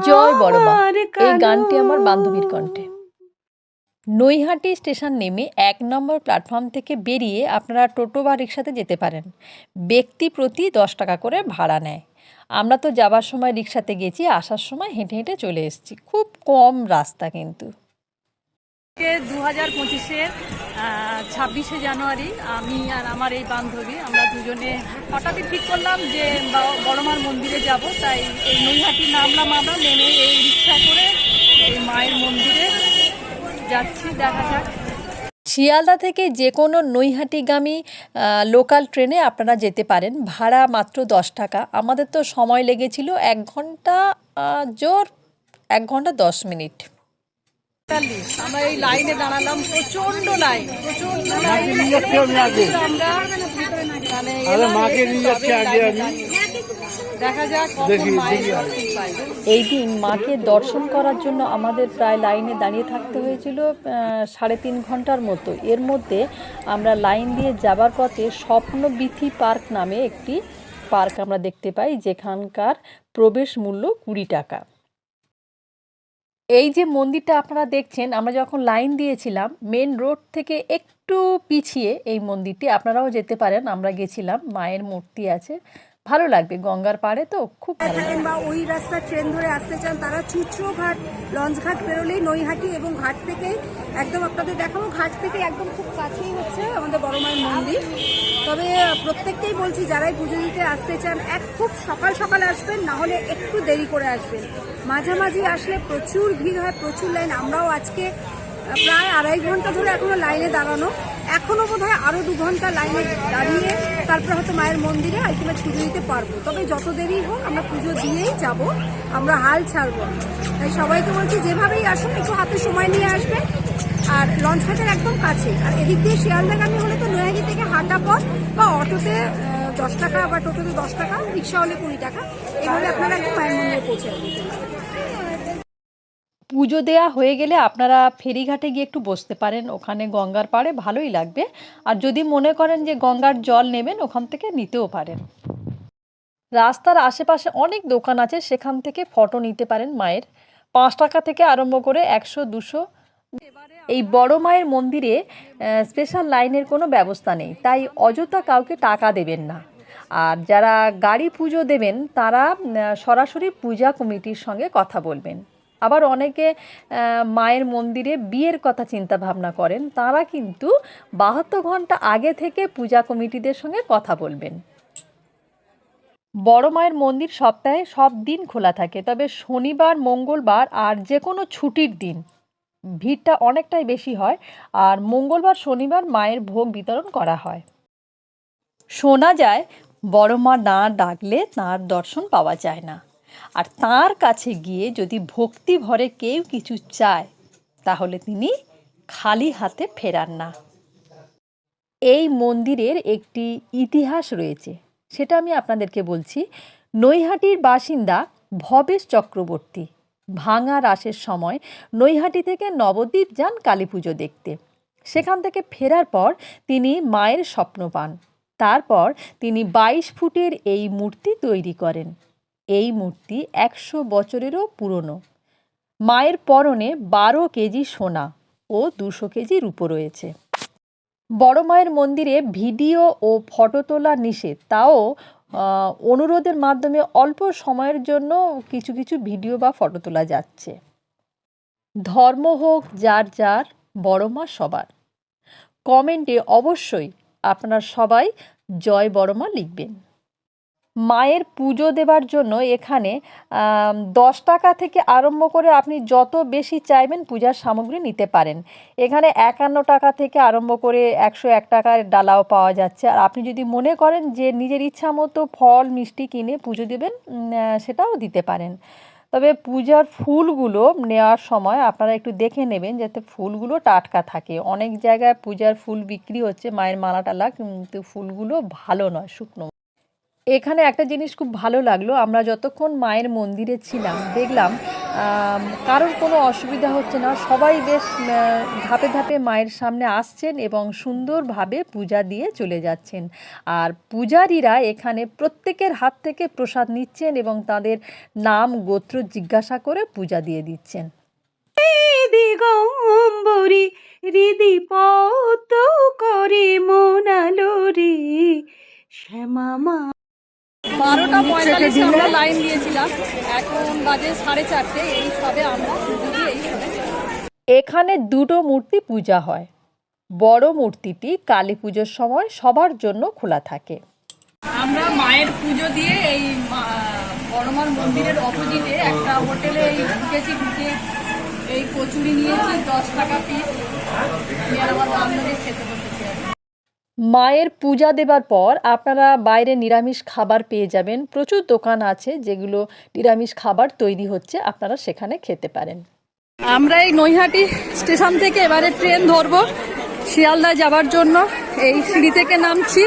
জয় বড়মা এই গানটি আমার বান্ধবীর কণ্ঠে। নৈহাটি স্টেশন নেমে ১ নম্বর প্ল্যাটফর্ম থেকে বেরিয়ে আপনারা টোটো বা রিক্সাতে যেতে পারেন। ব্যক্তি প্রতি ১০ টাকা করে ভাড়া নেয়। আমরা তো যাবার সময় রিক্সাতে গেছি, আসার সময় হেঁটে হেঁটে চলে এসেছি। খুব কম রাস্তা কিন্তু। 2025-এর 26শে জানুয়ারি আমি আর আমার এই বান্ধবী আমরা দুজনে হঠাৎই ঠিক করলাম যে বড়মার মন্দিরে যাব। তাই এই নৈহাটি নামলাম, আমরা নেমে এই রিক্সা করে এই মায়ের মন্দিরে যাচ্ছি। দেখা যাক। শিয়ালদা থেকে যে কোনো নৈহাটিগামী লোকাল ট্রেনে আপনারা যেতে পারেন, ভাড়া মাত্র ১০ টাকা। আমাদের তো সময় লেগেছিল ১ ঘন্টা, জোর ১ ঘন্টা ১০ মিনিট। আমরা এই লাইনে দাঁড়ালাম, প্রচন্ড লাইন, দেখা যাক এই দিন মাকে দর্শন করার জন্য আমাদের প্রায় লাইনে দাঁড়িয়ে থাকতে হয়েছিল ৩.৫ ঘন্টার মতো। এর মধ্যে আমরা লাইন দিয়ে যাবার পথে স্বপ্নবীথি পার্ক নামে একটি পার্ক আমরা দেখতে পাই, যেখানকার প্রবেশ মূল্য ২০ টাকা। এই যে মন্দিরটা আপনারা দেখছেন, আমরা যখন লাইন দিয়েছিলাম মেন রোড থেকে একটু পিছিয়ে এই মন্দিরটি, আপনারাও যেতে পারেন। আমরা গেছিলাম, মায়ের মূর্তি আছে, ভালো লাগবে। গঙ্গার পাড়ে তো খুব ভালো লাগবে। বা ওই রাস্তা ট্রেন ধরে আসতে চান তারা চুচড়ো ঘাট, লঞ্চ ঘাট পেরোলেই নৈহাটি, এবং ঘাট থেকেই একদম আপনাদের দেখাবো, ঘাট থেকে একদম খুব কাছেই হচ্ছে আমাদের বড় মায়ের মন্দির। তবে প্রত্যেককেই বলছি যারাই পুজো দিতে আসতে চান খুব সকাল সকাল আসবেন, না হলে একটু দেরি করে আসবেন। মাঝামাঝি আসলে প্রচুর ভিড় হয়, প্রচুর লাইন। আমরাও আজকে প্রায় ২.৫ ঘন্টা ধরে এখনো লাইনে দাঁড়ানো, এখনো বোধ হয় আরো ২ ঘন্টা লাইনে দাঁড়িয়ে তারপরে হয়তো মায়ের মন্দিরে আলটিমেট পুজো দিতে পারবো। তবে যত দেরি হোক আমরা পুজো দিয়েই যাব, আমরা হাল ছাড়বো। তাই সবাইকে বলছি যেভাবেই আসুন একটু হাতে সময় নিয়ে আসবেন। আর লঞ্চ ঘাটের একদম কাছে, আর এদিক দিয়ে শিয়ালদাগামী হলে তো নৈহাটি থেকে হাঁটা পথ, বা অটোতে ১০ টাকা, বা টোটোতে ১০ টাকা, রিক্সা হলে ২০ টাকা, এভাবে আপনারা একটু মায়ের মন্দিরে পৌঁছে যাবেন। পুজো দেয়া হয়ে গেলে আপনারা ফেরিঘাটে গিয়ে একটু বসতে পারেন, ওখানে গঙ্গার পাড়ে, ভালোই লাগবে। আর যদি মনে করেন যে গঙ্গার জল নেবেন, ওখান থেকে নিতেও পারেন। রাস্তার আশেপাশে অনেক দোকান আছে, সেখান থেকে ফটো নিতে পারেন মায়ের। ৫ টাকা থেকে আরম্ভ করে ১০০, ২০০। এই বড় মায়ের মন্দিরে স্পেশাল লাইনের কোনো ব্যবস্থা নেই, তাই অযথা কাউকে টাকা দেবেন না। আর যারা গাড়ি পুজো দেবেন তারা সরাসরি পূজা কমিটির সঙ্গে কথা বলবেন। আবার অনেকে মায়ের মন্দিরে বিয়ের কথা চিন্তা ভাবনা করেন, তারা কিন্তু ৭২ ঘন্টা আগে থেকে পূজা কমিটিদের সঙ্গে কথা বলবেন। বড় মায়ের মন্দির সপ্তাহে সব দিন খোলা থাকে, তবে শনিবার, মঙ্গলবার আর যে কোনো ছুটির দিন ভিড়টা অনেকটাই বেশি হয়। আর মঙ্গলবার, শনিবার মায়ের ভোগ বিতরণ করা হয়। শোনা যায় বড় মা না ডাকলে তাঁর দর্শন পাওয়া যায় না। আর তাঁর কাছে গিয়ে যদি ভক্তি ভরে কেউ কিছু চায়, তাহলে তিনি খালি হাতে ফেরান না। এই মন্দিরের একটি ইতিহাস রয়েছে, সেটা আমি আপনাদেরকে বলছি। নৈহাটির বাসিন্দা ভবেশ চক্রবর্তী ভাঙা রাসের সময় নৈহাটি থেকে নবদ্বীপ যান কালী পুজো দেখতে। সেখান থেকে ফেরার পর তিনি মায়ের স্বপ্ন পান। তারপর তিনি ২২ ফুটের এই মূর্তি তৈরি করেন। এই মূর্তি ১০০ বছরেরও পুরনো। মায়ের পরনে ১২ কেজি সোনা ও ২০০ কেজি রূপো রয়েছে। বড় মায়ের মন্দিরে ভিডিও ও ফটো তোলা নিষেধ, তাও অনুরোধের মাধ্যমে অল্প সময়ের জন্য কিছু কিছু ভিডিও বা ফটো তোলা যাচ্ছে। ধর্ম হোক যার যার, বড় মা সবার। কমেন্টে অবশ্যই আপনারা সবাই জয় বড় মা লিখবেন। মায়ের পুজো দেবার জন্য এখানে ১০ টাকা থেকে আরম্ভ করে আপনি যত বেশি চাইবেন পূজার সামগ্রী নিতে পারেন। এখানে ৫১ টাকা থেকে আরম্ভ করে ১০১ টাকার ডালাও পাওয়া যাচ্ছে। আর আপনি যদি মনে করেন যে নিজের ইচ্ছা মতো ফল মিষ্টি কিনে পুজো দেবেন, সেটাও দিতে পারেন। তবে পূজার ফুলগুলো নেওয়ার সময় আপনারা একটু দেখে নেবেন যাতে ফুলগুলো টাটকা থাকে। অনেক জায়গায় পূজার ফুল বিক্রি হচ্ছে, মায়ের মালা টালা, কিন্তু ফুলগুলো ভালো নয়, শুকনো। এখানে একটা জিনিস খুব ভালো লাগলো, আমরা যতক্ষণ মায়ের মন্দিরে ছিলাম দেখলাম কারোর কোনো অসুবিধা হচ্ছে না, সবাই বেশ ধাপে ধাপে মায়ের সামনে আসছেন এবং সুন্দরভাবে পূজা দিয়ে চলে যাচ্ছেন। আর পূজারীরা এখানে প্রত্যেকের হাত থেকে প্রসাদ নিচ্ছেন এবং তাদের নাম গোত্র জিজ্ঞাসা করে পূজা দিয়ে দিচ্ছেন। দিগম্বরী হৃদি পত করে মনালো রে শ্যামা মা। 12:45 আমরা লাইন দিয়েছিলাম, এখন বাজে 4:30, এই সবে আমরা পুজো দিয়ে এই সবে। এখানে দুটো মূর্তি পূজা হয়। বড় মূর্তিটি কালী পুজোর সময় সবার জন্য খোলা থাকে। আমরা মায়ের পুজো দিয়ে এই বড়মার মন্দিরের অপোজিটে একটা হোটেলে ঢুকে এই কচুরি নিয়েছি 10 টাকা পিস, আমি আর আমার বান্ধবী খেতে বসেছি। মায়ের পূজা দেবার পর আপনারা বাইরে নিরামিষ খাবার পেয়ে যাবেন। প্রচুর দোকান আছে যেগুলো নিরামিষ খাবার তৈরি হচ্ছে, আপনারা সেখানে খেতে পারেন। আমরা এই নৈহাটি স্টেশন থেকে এবারে ট্রেন ধরবো শিয়ালদা যাবার জন্য। এই সিঁড়ি থেকে নামছি,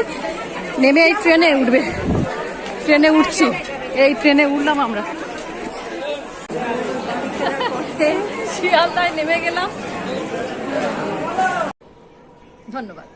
নেমে এই ট্রেনে উঠছি। এই ট্রেনে উঠলাম আমরা, শিয়ালদায় নেমে গেলাম। ধন্যবাদ।